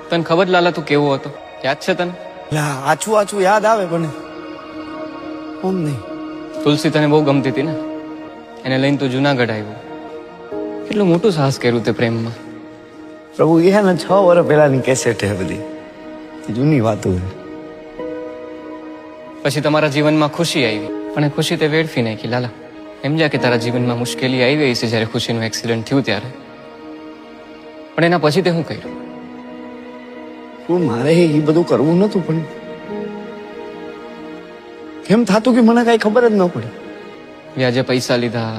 તને ખબર લાલા તું કેવો હતો? યાદ છે તને? આછું આછું યાદ આવે પણ કોમ નહીં. તુલસી તને બહુ ગમતી હતી ને, એને લઈને તું જુનાગઢ આવ્યો. કેટલું મોટું સાહસ કર્યું તે પ્રેમમાં. પ્રભુ એ ને 6 વર્ષ પહેલાની કેસેટ છે બધી, જૂની વાતો છે. પછી તમારા જીવનમાં ખુશી આવી, પણ એ ખુશી તે વેડફી નાખી લાલા. સમજ્યા કે તારા જીવનમાં મુશ્કેલી આવી છે જ્યારે ખુશીનું એક્સિડન્ટ થયું ત્યારે, પણ એના પછી તે શું કર્યું? શું મારે એ બધું કરવું નતું, પણ કેમ થતું કે મને કઈ ખબર જ ન પડી. વ્યાજે પૈસા લીધા,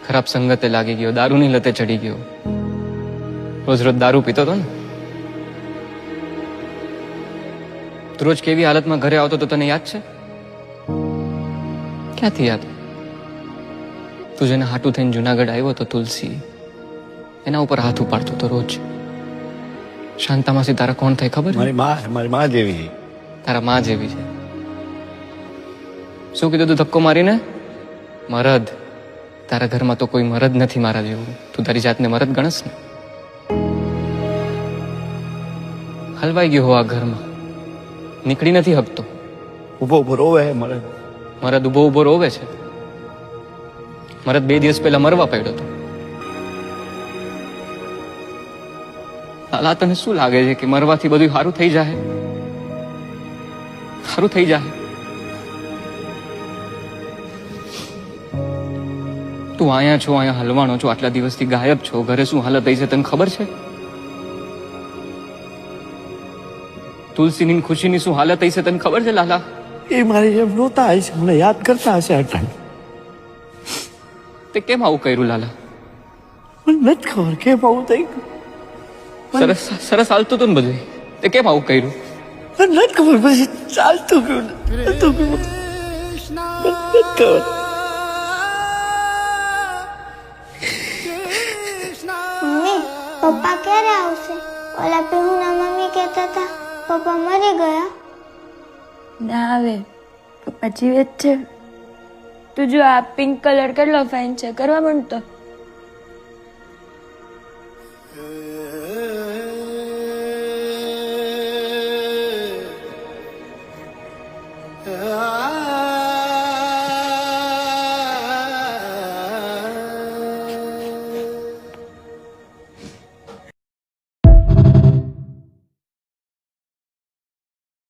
ખરાબ સંગતે લાગી ગયો, દારૂની લતે ચડી ગયો, રોજ રોજ દારૂ પીતો હતો ને. તું રોજ કેવી હાલતમાં ઘરે આવતો તો તને યાદ છે? ક્યાંથી યાદ? તું જેને હાટું થઈને જુનાગઢ આવ્યો તો તુલસી, એના ઉપર હાથ ઉપાડતો તો રોજ. શાંતામાસી તારા કોણ થાય ખબર? મારી માં જેવી. તારા માં જેવી છે. શું કીધું તું ધક્કો મારીને? મરદ. તારા ઘરમાં તો કોઈ મરદ નથી મારા જેવું. તું તારી જાતને મરદ ગણસ ને. હલવાઈ ગયો હો આ ઘરમાં, નીકળી નથી હકતો. ઉભો ઉભો રોવે મરે. મરદ ઉભો ઉભો રોવે છે. મરદ 2 દિવસ પહેલા મરવા પડ્યો હતો. લાલા તને શું લાગે છે કે મરવાથી બધું સારું થઈ જાય? સારું થઈ જાય? તું અહીંયા છો, અહીંયા હલવાનો છો, આટલા દિવસથી ગાયબ છો. ઘરે શું હાલત થઈ છે તને ખબર છે? તુલસીની ખુશીની શું હાલત થઈ છે તને ખબર છે લાલા? એ મારી જેમ રોતા હશે, મને યાદ કરતા હશે આ ટાઈમ. તે કેમ આવું કર્યું લાલા? મને નથી ખબર કેમ આવું થઈ ગયું. સરસ સરસ હાલતું હતું ને બધું, તે કેમ આવું કર્યું? મને નથી ખબર, પછી ચાલતું ગયું નતું ગયું. મને નથી ખબર. મમ્મી, પપ્પા ક્યારે આવશે? ઓલા પીહુના મમ્મી કહેતા હતા પપ્પા મરી ગયા. ના આવે, પપ્પા જીવે જ છે. તું જો આ પિંક કલર કેટલો ફાઇન છે, કરવા માંડતો.